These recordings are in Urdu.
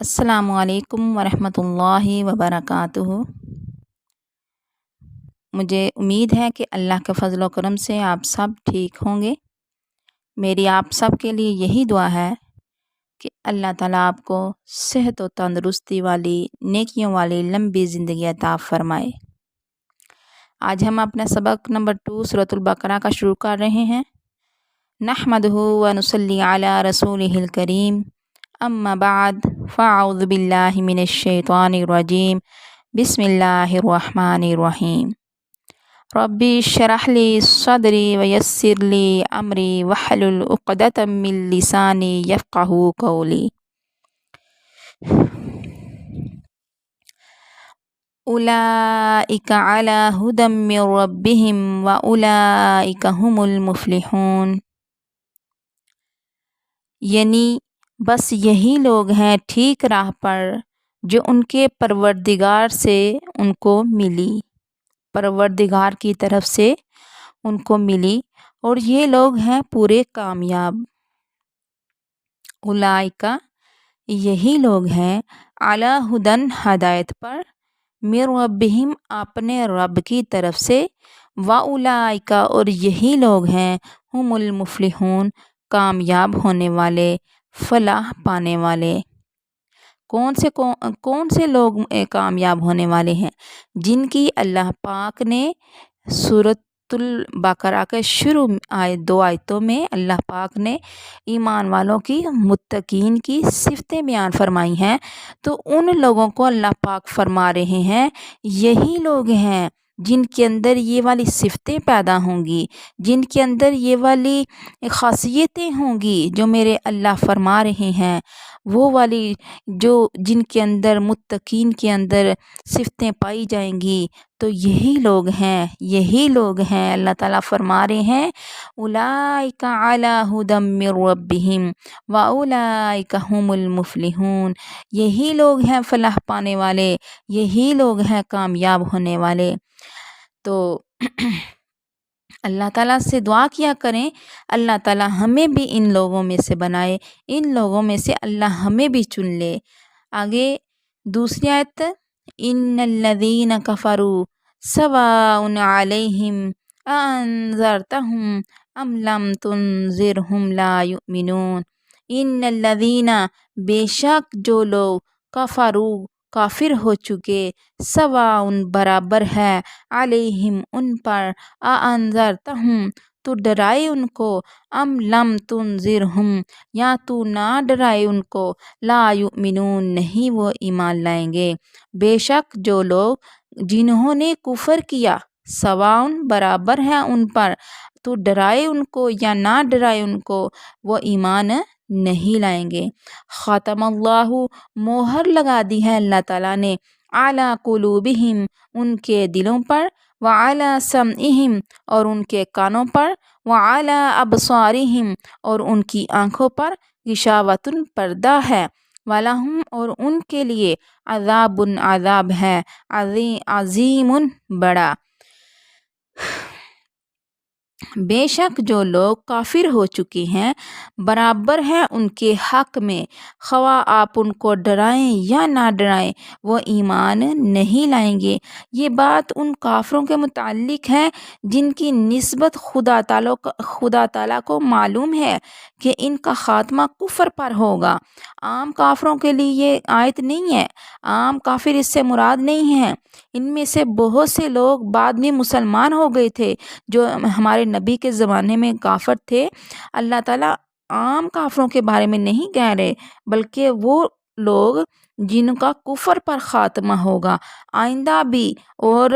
السلام علیکم ورحمۃ اللہ وبرکاتہ۔ مجھے امید ہے کہ اللہ کے فضل و کرم سے آپ سب ٹھیک ہوں گے۔ میری آپ سب کے لیے یہی دعا ہے کہ اللہ تعالیٰ آپ کو صحت و تندرستی والی، نیکیوں والی لمبی زندگی عطا فرمائے۔ آج ہم اپنا سبق نمبر 2 سورۃ البقرہ کا شروع کر رہے ہیں۔ نحمدہ و نصلی علی رسولہ الکریم، اما بعد فاعوذ باللہ من الشیطان الرجیم، بسم اللہ الرحمن الرحیم۔ ربی اشرح لی صدری ویسر لی امری واحلل عقدۃ من لسانی یفقہوا قولی۔ اولئک علی ھدی من ربہم واولئک ھم المفلحون۔ یعنی بس یہی لوگ ہیں ٹھیک راہ پر جو ان کے پروردگار سے ان کو ملی، پروردگار کی طرف سے ان کو ملی، اور یہ لوگ ہیں پورے کامیاب۔ اولئک یہی لوگ ہیں علی ھدی ہدایت پر، من ربہم اپنے رب کی طرف سے، واولئک اور یہی لوگ ہیں ھم المفلحون کامیاب ہونے والے، فلاح پانے والے۔ کون سے لوگ کامیاب ہونے والے ہیں؟ جن کی اللہ پاک نے سورۃ البقرہ کے شروع 2 آیتوں میں اللہ پاک نے ایمان والوں کی، متقین کی صفتیں بیان فرمائی ہیں، تو ان لوگوں کو اللہ پاک فرما رہے ہیں یہی لوگ ہیں جن کے اندر یہ والی صفتیں پیدا ہوں گی، جن کے اندر یہ والی خاصیتیں ہوں گی جو میرے اللہ فرما رہے ہیں، وہ والی جن کے اندر، متقین کے اندر صفتیں پائی جائیں گی، تو یہی لوگ ہیں اللہ تعالیٰ فرما رہے ہیں اولئک علی ھدی من ربہم واولئک ھم المفلحون۔ یہی لوگ ہیں فلاح پانے والے، یہی لوگ ہیں کامیاب ہونے والے۔ تو اللہ تعالیٰ سے دعا کیا کریں اللہ تعالیٰ ہمیں بھی ان لوگوں میں سے بنائے، ان لوگوں میں سے اللہ ہمیں بھی چن لے۔ آگے دوسری آیت، ان الذین کفروا سواء علیہم اانذرتہم ام لم تنذرہم لا یؤمنون۔ ان الذین بے شک جو لوگ کفروا کافر ہو چکے، سواء برابر ہے، علیہم ان پر، اانذرتہم تو ڈرائے ان کو، ام لم تنذرہم یا تو نہ ڈرائے ان کو، لا یؤمنون نہیں وہ ایمان لائیں گے۔ بے شک جو لوگ جنہوں نے کفر کیا، سواء برابر ہے ان پر، تو ڈرائے ان کو یا نہ ڈرائے ان کو، وہ ایمان نہیں لائیں گے۔ ختم اللہ مہر لگا دی ہے اللہ تعالیٰ نے، علی قلوبہم ان کے دلوں پر، وعلی سمعہم اور ان کے کانوں پر، وعلی ابصارہم اور ان کی آنکھوں پر، غشاوۃ پردہ ہے، وَلَهُمْ اور ان کے لیے، عذاب عذاب ہے، عظیم بڑا۔ بے شک جو لوگ کافر ہو چکے ہیں، برابر ہے ان کے حق میں، خواہ آپ ان کو ڈرائیں یا نہ ڈرائیں، وہ ایمان نہیں لائیں گے۔ یہ بات ان کافروں کے متعلق ہے جن کی نسبت خدا تعالیٰ کو معلوم ہے کہ ان کا خاتمہ کفر پر ہوگا۔ عام کافروں کے لیے یہ آیت نہیں ہے، عام کافر اس سے مراد نہیں ہے۔ ان میں سے بہت سے لوگ بعد میں مسلمان ہو گئے تھے جو ہمارے نبی کے زمانے میں کافر تھے۔ اللہ تعالیٰ عام کافروں کے بارے میں نہیں کہہ رہے، بلکہ وہ لوگ جن کا کفر پر خاتمہ ہوگا آئندہ بھی، اور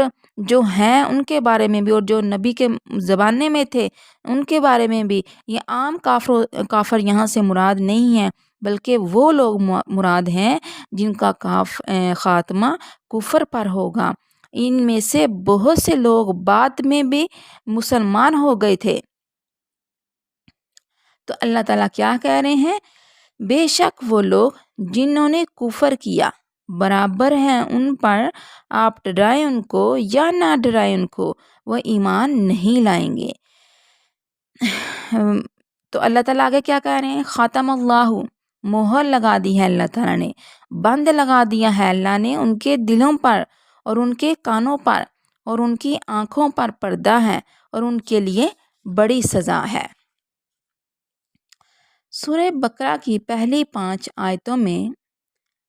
جو ہیں ان کے بارے میں بھی، اور جو نبی کے زمانے میں تھے ان کے بارے میں بھی۔ یہ عام کافر یہاں سے مراد نہیں ہے، بلکہ وہ لوگ مراد ہیں جن کا خاتمہ کفر پر ہوگا۔ ان میں سے بہت سے لوگ بعد میں بھی مسلمان ہو گئے تھے۔ تو اللہ تعالیٰ کیا کہہ رہے ہیں؟ بے شک وہ لوگ جنہوں نے کفر کیا، برابر ہیں ان پر، آپ ڈرائیں ان کو یا نہ ڈرائیں ان کو، وہ ایمان نہیں لائیں گے۔ تو اللہ تعالیٰ آگے کیا کہہ رہے ہیں؟ ختم اللہ مہر لگا دی ہے اللہ تعالیٰ نے، بند لگا دیا ہے اللہ نے ان کے دلوں پر اور ان کے کانوں پر اور ان کی آنکھوں پر پردہ ہے اور ان کے لیے بڑی سزا ہے۔ سورہ بقرہ کی پہلی 5 آیتوں میں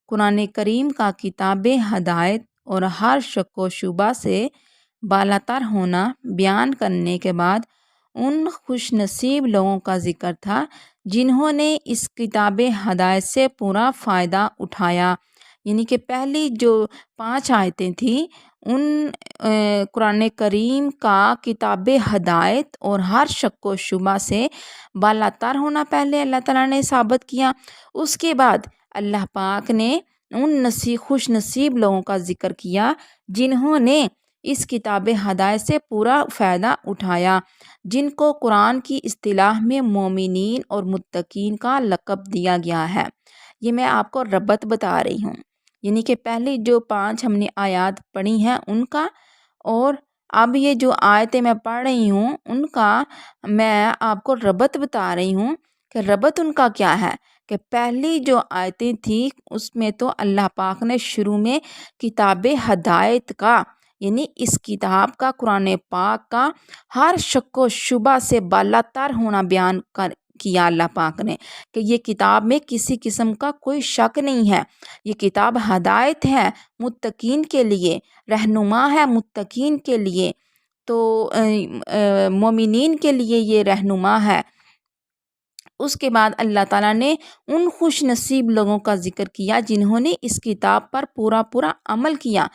قرآن کریم کا کتاب ہدایت اور ہر شک و شبہ سے بالاتر ہونا بیان کرنے کے بعد ان خوش نصیب لوگوں کا ذکر تھا جنہوں نے اس کتاب ہدایت سے پورا فائدہ اٹھایا۔ یعنی کہ پہلی جو 5 آیتیں تھیں ان قرآن کریم کا کتاب ہدایت اور ہر شک و شبہ سے بالاتر ہونا پہلے اللہ تعالیٰ نے ثابت کیا۔ اس کے بعد اللہ پاک نے ان خوش نصیب لوگوں کا ذکر کیا جنہوں نے اس کتاب ہدایت سے پورا فائدہ اٹھایا، جن کو قرآن کی اصطلاح میں مومنین اور متقین کا لقب دیا گیا ہے۔ یہ میں آپ کو ربط بتا رہی ہوں، یعنی کہ پہلی جو 5 ہم نے آیات پڑھی ہیں ان کا، اور اب یہ جو آیتیں میں پڑھ رہی ہوں ان کا میں آپ کو ربط بتا رہی ہوں کہ ربط ان کا کیا ہے۔ کہ پہلی جو آیتیں تھیں اس میں تو اللہ پاک نے شروع میں کتاب ہدایت کا، یعنی اس کتاب کا، قرآن پاک کا ہر شک و شبہ سے بالاتر ہونا بیان کیا اللہ پاک نے، کہ یہ کتاب میں کسی قسم کا کوئی شک نہیں ہے، یہ کتاب ہدایت ہے متقین کے لیے، رہنما ہے متقین کے لیے، تو مومنین کے لیے یہ رہنما ہے۔ اس کے بعد اللہ تعالیٰ نے ان خوش نصیب لوگوں کا ذکر کیا جنہوں نے اس کتاب پر پورا عمل کیا،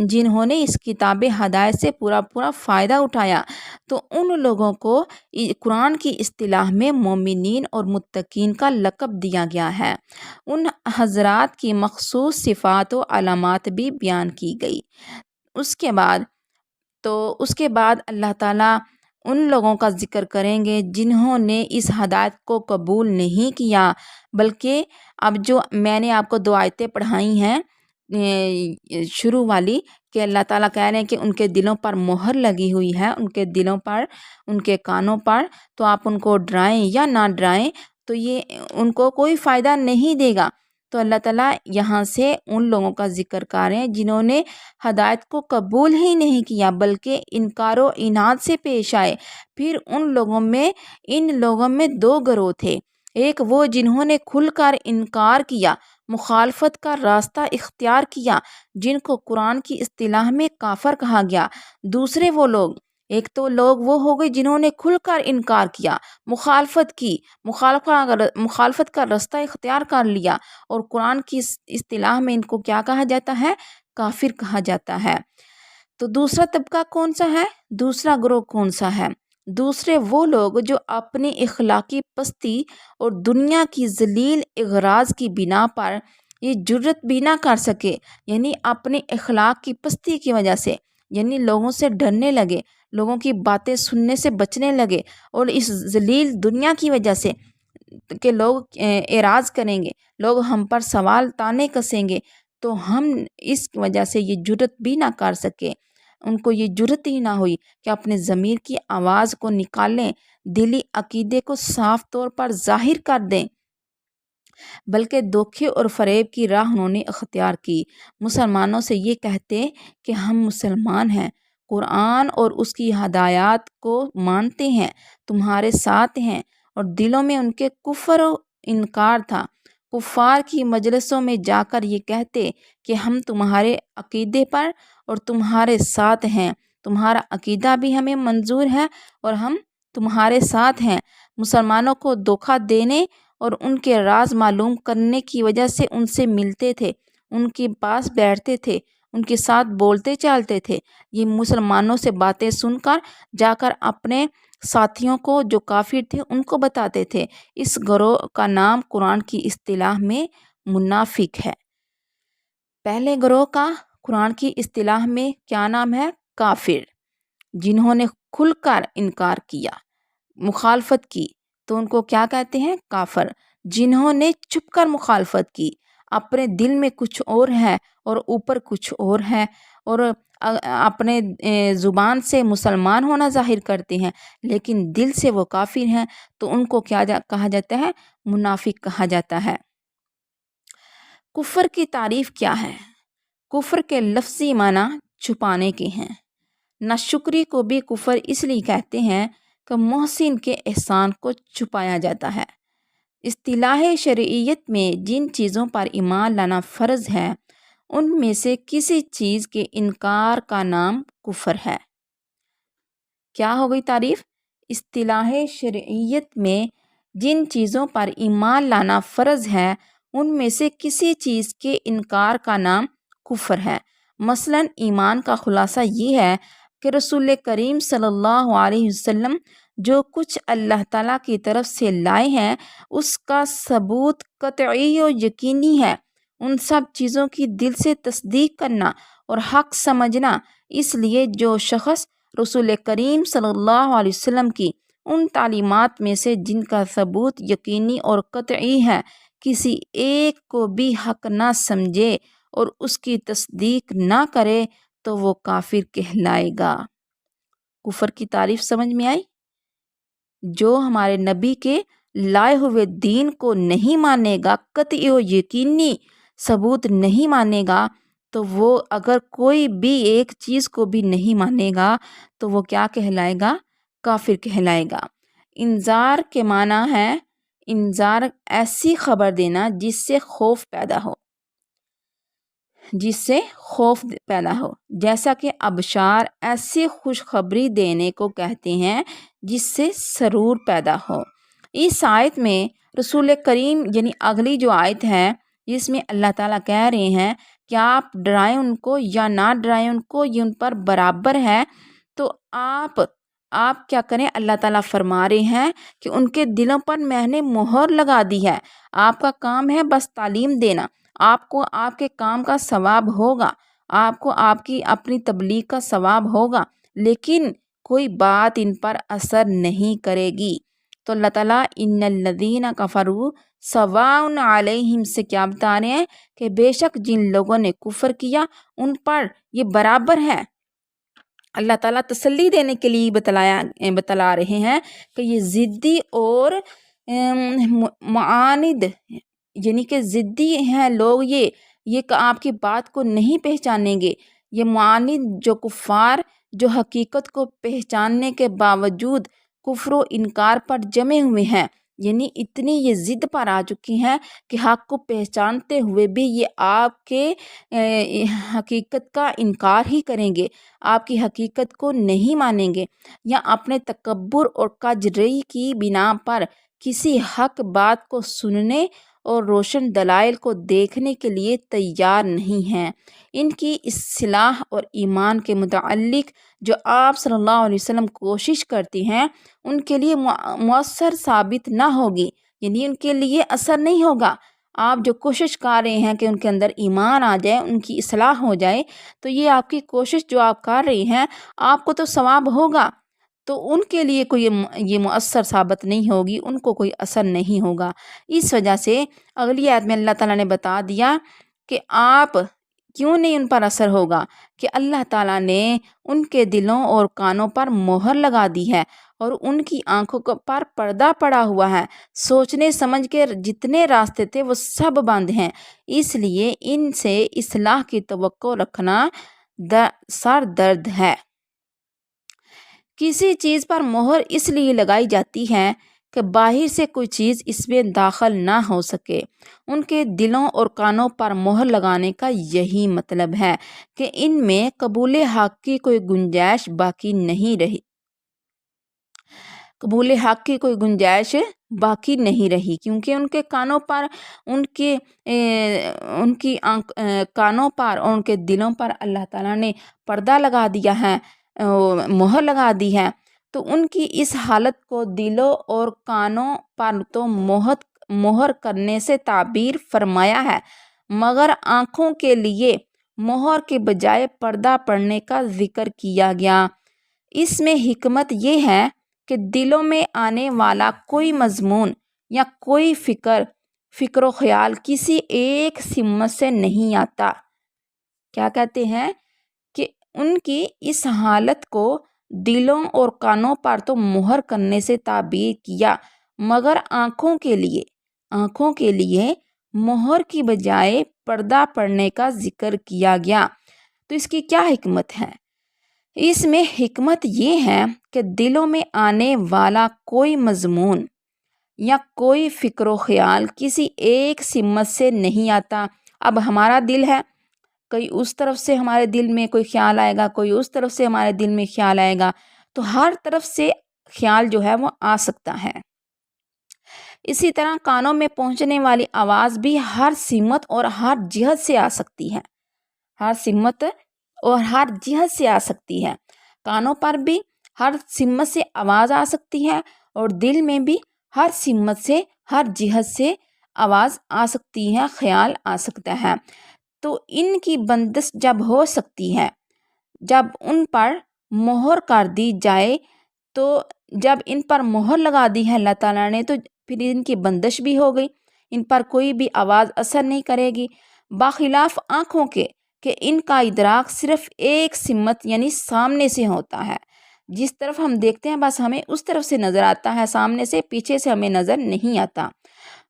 جنہوں نے اس کتاب ہدایت سے پورا فائدہ اٹھایا، تو ان لوگوں کو قرآن کی اصطلاح میں مومنین اور متقین کا لقب دیا گیا ہے۔ ان حضرات کی مخصوص صفات و علامات بھی بیان کی گئی۔ اس کے بعد اللہ تعالیٰ ان لوگوں کا ذکر کریں گے جنہوں نے اس ہدایت کو قبول نہیں کیا، بلکہ اب جو میں نے آپ کو 2 آیتیں پڑھائی ہیں شروع والی، کہ اللہ تعالیٰ کہہ رہے ہیں کہ ان کے دلوں پر مہر لگی ہوئی ہے، ان کے دلوں پر، ان کے کانوں پر، تو آپ ان کو ڈرائیں یا نہ ڈرائیں تو یہ ان کو کوئی فائدہ نہیں دے گا۔ تو اللہ تعالیٰ یہاں سے ان لوگوں کا ذکر کر رہے ہیں جنہوں نے ہدایت کو قبول ہی نہیں کیا بلکہ انکار و عناد سے پیش آئے۔ پھر ان لوگوں میں 2 گروہ تھے، ایک وہ جنہوں نے کھل کر انکار کیا، مخالفت کا راستہ اختیار کیا، جن کو قرآن کی اصطلاح میں کافر کہا گیا۔ دوسرے وہ لوگ، ایک تو لوگ وہ ہو گئے جنہوں نے کھل کر انکار کیا، مخالفت کی، مخالفت کا راستہ اختیار کر لیا، اور قرآن کی اصطلاح میں ان کو کیا کہا جاتا ہے؟ کافر کہا جاتا ہے۔ تو دوسرا طبقہ کون سا ہے؟ دوسرا گروہ کون سا ہے؟ دوسرے وہ لوگ جو اپنی اخلاقی پستی اور دنیا کی ذلیل اغراض کی بنا پر یہ جرت بھی نہ کر سکے، یعنی اپنی اخلاق کی پستی کی وجہ سے، یعنی لوگوں سے ڈرنے لگے، لوگوں کی باتیں سننے سے بچنے لگے، اور اس ذلیل دنیا کی وجہ سے کہ لوگ اعراض کریں گے، لوگ ہم پر سوال طعنے کسیں گے، تو ہم اس وجہ سے یہ جرت بھی نہ کر سکے، ان کو یہ جرت ہی نہ ہوئی کہ اپنے ضمیر کی آواز کو نکالیں، دلی عقیدے کو صاف طور پر ظاہر کر دیں، بلکہ دھوکے اور فریب کی راہ انہوں نے اختیار کی۔ مسلمانوں سے یہ کہتے کہ ہم مسلمان ہیں، قرآن اور اس کی ہدایات کو مانتے ہیں، تمہارے ساتھ ہیں، اور دلوں میں ان کے کفر و انکار تھا۔ کفار کی مجلسوں میں جا کر یہ کہتے کہ ہم تمہارے عقیدے پر اور تمہارے ساتھ ہیں، تمہارا عقیدہ بھی ہمیں منظور ہے اور ہم تمہارے ساتھ ہیں۔ مسلمانوں کو دھوکہ دینے اور ان کے راز معلوم کرنے کی وجہ سے ان سے ملتے تھے، ان کے پاس بیٹھتے تھے، ان کے ساتھ بولتے چالتے تھے۔ یہ مسلمانوں سے باتیں سن کر جا کر اپنے ساتھیوں کو جو کافر تھے ان کو بتاتے تھے۔ اس گروہ کا نام قرآن کی اصطلاح میں منافق ہے۔ پہلے گروہ کا قرآن کی اصطلاح میں کیا نام ہے؟ کافر، جنہوں نے کھل کر انکار کیا، مخالفت کی، تو ان کو کیا کہتے ہیں؟ کافر۔ جنہوں نے چھپ کر مخالفت کی، اپنے دل میں کچھ اور ہے اور اوپر کچھ اور ہے، اور اپنے زبان سے مسلمان ہونا ظاہر کرتے ہیں لیکن دل سے وہ کافر ہیں، تو ان کو کیا کہا جاتا ہے؟ منافق کہا جاتا ہے۔ کفر کی تعریف کیا ہے؟ کفر کے لفظی معنی چھپانے کے ہیں۔ ناشکری کو بھی کفر اس لیے کہتے ہیں کہ محسن کے احسان کو چھپایا جاتا ہے۔ اصطلاح شرعیت میں جن چیزوں پر ایمان لانا فرض ہے ان میں سے کسی چیز کے انکار کا نام کفر ہے۔ کیا ہو گئی تعریف؟ اصطلاح شرعیت میں جن چیزوں پر ایمان لانا فرض ہے ان میں سے کسی چیز کے انکار کا نام کفر ہے۔ مثلاً ایمان کا خلاصہ یہ ہے کہ رسول کریم صلی اللہ علیہ وسلم جو کچھ اللہ تعالیٰ کی طرف سے لائے ہیں اس کا ثبوت قطعی و یقینی ہے۔ ان سب چیزوں کی دل سے تصدیق کرنا اور حق سمجھنا۔ اس لیے جو شخص رسول کریم صلی اللہ علیہ وسلم کی ان تعلیمات میں سے جن کا ثبوت یقینی اور قطعی ہے کسی ایک کو بھی حق نہ سمجھے اور اس کی تصدیق نہ کرے تو وہ کافر کہلائے گا۔ کفر کی تعریف سمجھ میں آئی؟ جو ہمارے نبی کے لائے ہوئے دین کو نہیں مانے گا، قطعی و یقینی ثبوت نہیں مانے گا، تو وہ اگر کوئی بھی ایک چیز کو بھی نہیں مانے گا تو وہ کیا کہلائے گا؟ کافر کہلائے گا۔ انذار کے معنی ہے انذار ایسی خبر دینا جس سے خوف پیدا ہو، جیسا کہ ابشار ایسی خوشخبری دینے کو کہتے ہیں جس سے سرور پیدا ہو۔ اس آیت میں رسول کریم یعنی اگلی جو آیت ہے جس میں اللہ تعالیٰ کہہ رہے ہیں کہ آپ ڈرائیں ان کو یا نہ ڈرائیں ان کو، یہ ان پر برابر ہے، تو آپ کیا کریں؟ اللہ تعالیٰ فرما رہے ہیں کہ ان کے دلوں پر میں نے مہر لگا دی ہے، آپ کا کام ہے بس تعلیم دینا، آپ کو آپ کے کام کا ثواب ہوگا، آپ کو آپ کی اپنی تبلیغ کا ثواب ہوگا، لیکن کوئی بات ان پر اثر نہیں کرے گی۔ تو اللہ تعالیٰ ان الذین کفروا سواء علیہم سے کیا بتا رہے ہیں کہ بے شک جن لوگوں نے کفر کیا ان پر یہ برابر ہے۔ اللہ تعالیٰ تسلی دینے کے لیے بتلا رہے ہیں کہ یہ ضدی اور معاند یعنی کہ ضدی ہیں لوگ، یہ آپ کی بات کو نہیں پہچانیں گے۔ یہ معاند جو کفار جو حقیقت کو پہچاننے کے باوجود کفر و انکار پر جمے ہوئے ہیں، یعنی اتنی یہ ضد پر آ چکی ہیں کہ حق کو پہچانتے ہوئے بھی یہ آپ کے حقیقت کا انکار ہی کریں گے، آپ کی حقیقت کو نہیں مانیں گے، یا اپنے تکبر اور کجروی کی بنا پر کسی حق بات کو سننے اور روشن دلائل کو دیکھنے کے لیے تیار نہیں ہیں۔ ان کی اصلاح اور ایمان کے متعلق جو آپ صلی اللہ علیہ وسلم کوشش کرتی ہیں ان کے لیے مؤثر ثابت نہ ہوگی، یعنی ان کے لیے اثر نہیں ہوگا۔ آپ جو کوشش کر رہے ہیں کہ ان کے اندر ایمان آ جائے، ان کی اصلاح ہو جائے، تو یہ آپ کی کوشش جو آپ کر رہی ہیں آپ کو تو ثواب ہوگا، تو ان کے لیے کوئی یہ مؤثر ثابت نہیں ہوگی، ان کو کوئی اثر نہیں ہوگا۔ اس وجہ سے اگلی آیت میں اللہ تعالیٰ نے بتا دیا کہ آپ کیوں نہیں ان پر اثر ہوگا، کہ اللہ تعالیٰ نے ان کے دلوں اور کانوں پر مہر لگا دی ہے اور ان کی آنکھوں پر پردہ پڑا ہوا ہے، سوچنے سمجھ کے جتنے راستے تھے وہ سب بند ہیں، اس لیے ان سے اصلاح کی توقع رکھنا سر درد ہے۔ کسی چیز پر مہر اس لیے لگائی جاتی ہے کہ باہر سے کوئی چیز اس میں داخل نہ ہو سکے۔ ان کے دلوں اور کانوں پر مہر لگانے کا یہی مطلب ہے کہ ان میں قبول حق کی کوئی گنجائش باقی نہیں رہی، قبول حق کی کوئی گنجائش باقی نہیں رہی، کیونکہ ان کے کانوں پر کانوں پر اور ان کے دلوں پر اللہ تعالیٰ نے پردہ لگا دیا ہے، مہر لگا دی ہے، تو ان کی اس حالت کو دلوں اور کانوں پر تو مہر کرنے سے تعبیر فرمایا ہے، مگر آنکھوں کے لیے مہر کے بجائے پردہ پڑنے کا ذکر کیا گیا۔ اس میں حکمت یہ ہے کہ دلوں میں آنے والا کوئی مضمون یا کوئی فکر و خیال کسی ایک سمت سے نہیں آتا۔ کیا کہتے ہیں کہ ان کی اس حالت کو دلوں اور کانوں پر تو مہر کرنے سے تعبیر کیا، مگر آنکھوں کے لیے آنکھوں کے لیے مہر کی بجائے پردہ پڑنے کا ذکر کیا گیا۔ تو اس کی کیا حکمت ہے؟ اس میں حکمت یہ ہے کہ دلوں میں آنے والا کوئی مضمون یا کوئی فکر و خیال کسی ایک سمت سے نہیں آتا۔ اب ہمارا دل ہے، کوئی اس طرف سے ہمارے دل میں کوئی خیال آئے گا، کوئی اس طرف سے ہمارے دل میں خیال آئے گا، تو ہر طرف سے خیال جو ہے وہ آ سکتا ہے۔ اسی طرح کانوں میں پہنچنے والی آواز بھی ہر سمت اور ہر جہت سے آ سکتی ہے، ہر سمت اور ہر جہت سے آ سکتی ہے۔ کانوں پر بھی ہر سمت سے آواز آ سکتی ہے اور دل میں بھی ہر سمت سے ہر جہت سے آواز آ سکتی ہے، خیال آ سکتا ہے۔ تو ان کی بندش جب ہو سکتی ہے، جب ان پر مہر کر دی جائے، تو جب ان پر مہر لگا دی ہے اللہ تعالیٰ نے، تو پھر ان کی بندش بھی ہو گئی، ان پر کوئی بھی آواز اثر نہیں کرے گی، بخلاف آنکھوں کے کہ ان کا ادراک صرف ایک سمت یعنی سامنے سے ہوتا ہے۔ جس طرف ہم دیکھتے ہیں بس ہمیں اس طرف سے نظر آتا ہے، سامنے سے، پیچھے سے ہمیں نظر نہیں آتا۔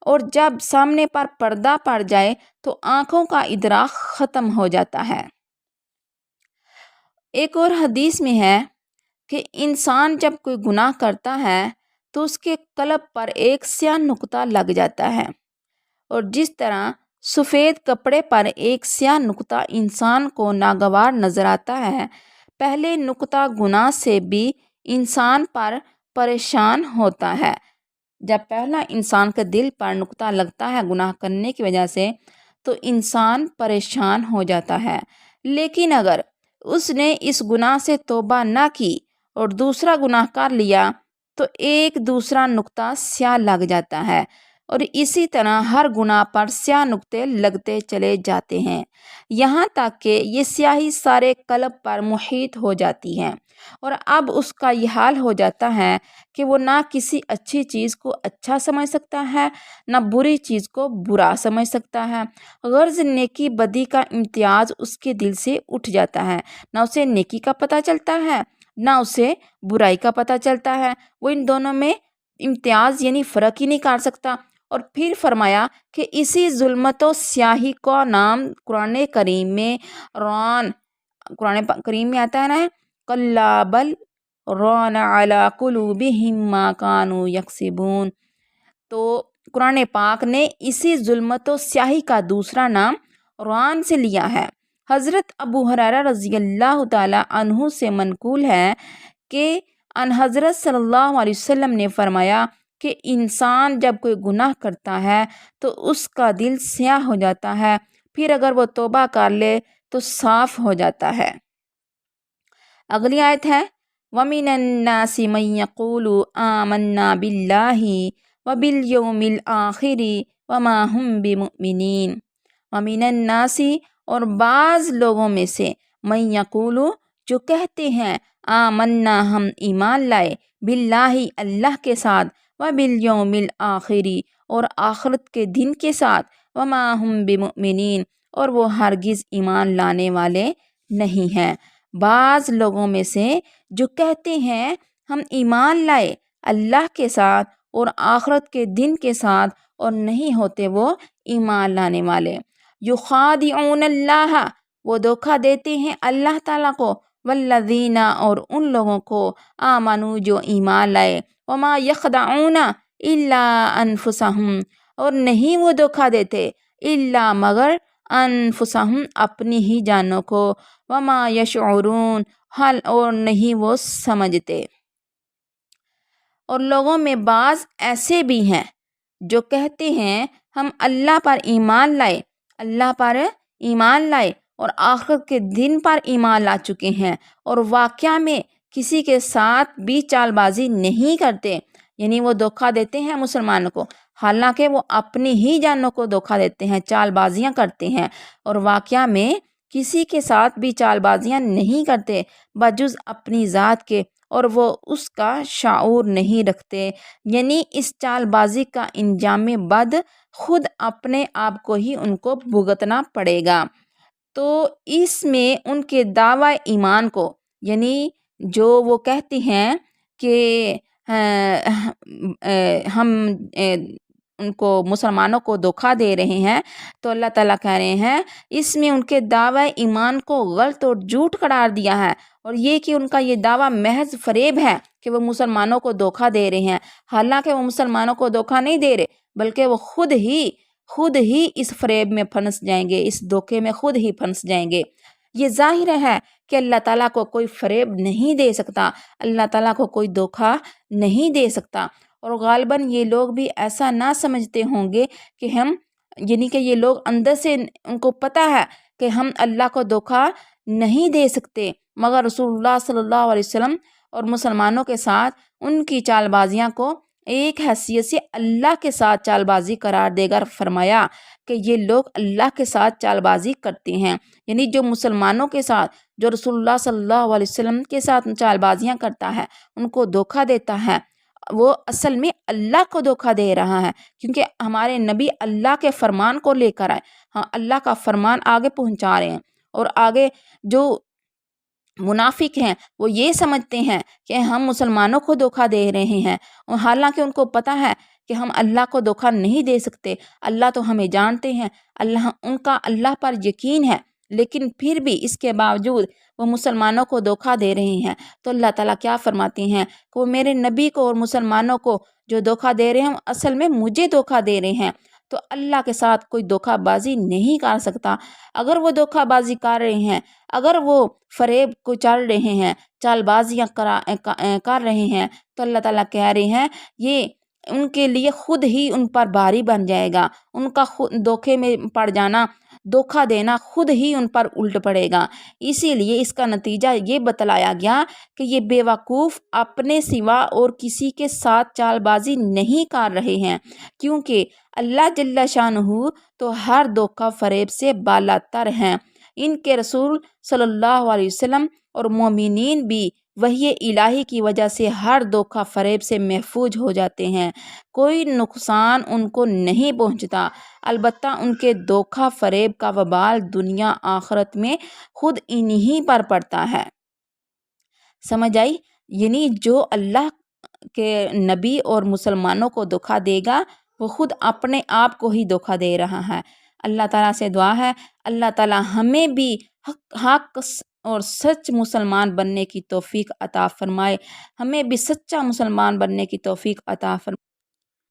اور جب سامنے پر پردہ پڑ جائے تو آنکھوں کا ادراک ختم ہو جاتا ہے۔ ایک اور حدیث میں ہے کہ انسان جب کوئی گناہ کرتا ہے تو اس کے قلب پر ایک سیاہ نقطہ لگ جاتا ہے، اور جس طرح سفید کپڑے پر ایک سیاہ نقطہ انسان کو ناگوار نظر آتا ہے، پہلے نقطہ گناہ سے بھی انسان پر پریشان ہوتا ہے۔ جب پہلا انسان کے دل پر نقطہ لگتا ہے گناہ کرنے کی وجہ سے، تو انسان پریشان ہو جاتا ہے، لیکن اگر اس نے اس گناہ سے توبہ نہ کی اور دوسرا گناہ کر لیا تو ایک دوسرا نقطہ سیاہ لگ جاتا ہے، اور اسی طرح ہر گناہ پر سیاہ نقطے لگتے چلے جاتے ہیں، یہاں تک کہ یہ سیاہی سارے قلب پر محیط ہو جاتی ہے، اور اب اس کا یہ حال ہو جاتا ہے کہ وہ نہ کسی اچھی چیز کو اچھا سمجھ سکتا ہے، نہ بری چیز کو برا سمجھ سکتا ہے۔ غرض نیکی بدی کا امتیاز اس کے دل سے اٹھ جاتا ہے، نہ اسے نیکی کا پتہ چلتا ہے نہ اسے برائی کا پتہ چلتا ہے، وہ ان دونوں میں امتیاز یعنی فرق ہی نہیں کر سکتا۔ اور پھر فرمایا کہ اسی ظلمت و سیاہی کا نام قرآن کریم میں آتا ہے نا، کلا بل ران علی قلوبہم ما کانوا یکسبون۔ تو قرآن پاک نے اسی ظلمت و سیاہی کا دوسرا نام ران سے لیا ہے۔ حضرت ابو ہریرہ رضی اللہ تعالی عنہ سے منقول ہے کہ ان حضرت صلی اللہ علیہ وسلم نے فرمایا کہ انسان جب کوئی گناہ کرتا ہے تو اس کا دل سیاہ ہو جاتا ہے، پھر اگر وہ توبہ کر لے تو صاف ہو جاتا ہے۔ اگلی آیت ہے وَمِنَ النَّاسِ مَن يَقُولُ آمَنَّا بِاللَّهِ وَبِالْيَوْمِ الْآخِرِ وَمَا هُمْ بِمُؤْمِنِينَ۔ وَمِنَ النَّاسِ اور بعض لوگوں میں سے مَن يَقُولُ جو کہتے ہیں آمنا ہم ایمان لائے، باللہ اللہ کے ساتھ، وَبِالْيَوْمِ الْآخِرِ اور آخرت کے دن کے ساتھ، وَمَا هُمْ بِمُؤْمِنِينَ اور وہ ہرگز ایمان لانے والے نہیں ہیں۔ بعض لوگوں میں سے جو کہتے ہیں ہم ایمان لائے اللہ کے ساتھ اور آخرت کے دن کے ساتھ، اور نہیں ہوتے وہ ایمان لانے والے۔ یخادعون اللہ وہ دھوکہ دیتے ہیں اللہ تعالیٰ کو، والذین اور ان لوگوں کو آمنو جو ایمان لائے، وما یخدعون الا انفسہم اور نہیں وہ دھوکہ دیتے الا مگر انفسہم اپنی ہی جانوں کو، وما یشعرون حال اور نہیں وہ سمجھتے۔ اور لوگوں میں بعض ایسے بھی ہیں جو کہتے ہیں ہم اللہ پر ایمان لائے، اللہ پر ایمان لائے اور آخرت کے دن پر ایمان لا چکے ہیں، اور واقعہ میں کسی کے ساتھ بھی چال بازی نہیں کرتے، یعنی وہ دھوکہ دیتے ہیں مسلمانوں کو، حالانکہ وہ اپنی ہی جانوں کو دھوکہ دیتے ہیں، چال بازیاں کرتے ہیں، اور واقعہ میں کسی کے ساتھ بھی چال بازیاں نہیں کرتے بجز اپنی ذات کے، اور وہ اس کا شعور نہیں رکھتے، یعنی اس چال بازی کا انجام بد خود اپنے آپ کو ہی ان کو بھگتنا پڑے گا۔ تو اس میں ان کے دعوی ایمان کو، یعنی جو وہ کہتے ہیں کہ ہم ان کو مسلمانوں کو دھوکا دے رہے ہیں، تو اللہ تعالیٰ کہہ رہے ہیں اس میں ان کے دعوی ایمان کو غلط اور جھوٹ قرار دیا ہے، اور یہ کہ ان کا یہ دعویٰ محض فریب ہے کہ وہ مسلمانوں کو دھوکا دے رہے ہیں، حالانکہ وہ مسلمانوں کو دھوکا نہیں دے رہے، بلکہ وہ خود ہی اس فریب میں پھنس جائیں گے، اس دھوکے میں خود ہی پھنس جائیں گے۔ یہ ظاہر ہے کہ اللہ تعالیٰ کو کوئی فریب نہیں دے سکتا، اللہ تعالیٰ کو کوئی دھوکا نہیں دے سکتا، اور غالباً یہ لوگ بھی ایسا نہ سمجھتے ہوں گے کہ یعنی کہ یہ لوگ اندر سے ان کو پتہ ہے کہ ہم اللہ کو دھوکا نہیں دے سکتے، مگر رسول اللہ صلی اللہ علیہ وسلم اور مسلمانوں کے ساتھ ان کی چال بازیاں کو ایک حیثیت سے اللہ کے ساتھ چال بازی قرار دے کر فرمایا کہ یہ لوگ اللہ کے ساتھ چال بازی کرتے ہیں، یعنی جو مسلمانوں کے ساتھ، جو رسول اللہ صلی اللہ علیہ وسلم کے ساتھ چال بازیاں کرتا ہے، ان کو دھوکا دیتا ہے، وہ اصل میں اللہ کو دھوکا دے رہا ہے، کیونکہ ہمارے نبی اللہ کے فرمان کو لے کر آئے، ہاں اللہ کا فرمان آگے پہنچا رہے ہیں، اور آگے جو منافق ہیں وہ یہ سمجھتے ہیں کہ ہم مسلمانوں کو دھوکا دے رہے ہیں، اور حالانکہ ان کو پتہ ہے کہ ہم اللہ کو دھوکا نہیں دے سکتے، اللہ تو ہمیں جانتے ہیں، ان کا اللہ پر یقین ہے، لیکن پھر بھی اس کے باوجود وہ مسلمانوں کو دھوکا دے رہے ہیں۔ تو اللہ تعالیٰ کیا فرماتے ہیں کہ وہ میرے نبی کو اور مسلمانوں کو جو دھوکا دے رہے ہیں اصل میں مجھے دھوکا دے رہے ہیں، تو اللہ کے ساتھ کوئی دھوکا بازی نہیں کر سکتا۔ اگر وہ دھوکا بازی کر رہے ہیں، اگر وہ فریب کو چل رہے ہیں، چال بازیاں کر رہے ہیں، تو اللہ تعالیٰ کہہ رہے ہیں یہ ان کے لیے خود ہی ان پر بھاری بن جائے گا، ان کا دھوکے میں پڑ جانا، دھوکا دینا خود ہی ان پر الٹ پڑے گا۔ اسی لیے اس کا نتیجہ یہ بتلایا گیا کہ یہ بے وقوف اپنے سوا اور کسی کے ساتھ چال بازی نہیں کر رہے ہیں، کیونکہ اللہ جل شانہ تو ہر دھوکا فریب سے بالا تر ہیں۔ ان کے رسول صلی اللہ علیہ وسلم اور مومنین بھی وحی الہی کی وجہ سے ہر دھوکا فریب سے محفوظ ہو جاتے ہیں، کوئی نقصان ان کو نہیں پہنچتا، البتہ ان کے دھوکا فریب کا وبال دنیا آخرت میں خود انہی پر پڑتا ہے۔ سمجھ آئی؟ یعنی جو اللہ کے نبی اور مسلمانوں کو دھوکا دے گا وہ خود اپنے آپ کو ہی دھوکا دے رہا ہے۔ اللہ تعالیٰ سے دعا ہے اللہ تعالیٰ ہمیں بھی حق اور سچ مسلمان بننے کی توفیق عطا فرمائے، ہمیں بھی سچا مسلمان بننے کی توفیق عطا فرمائے۔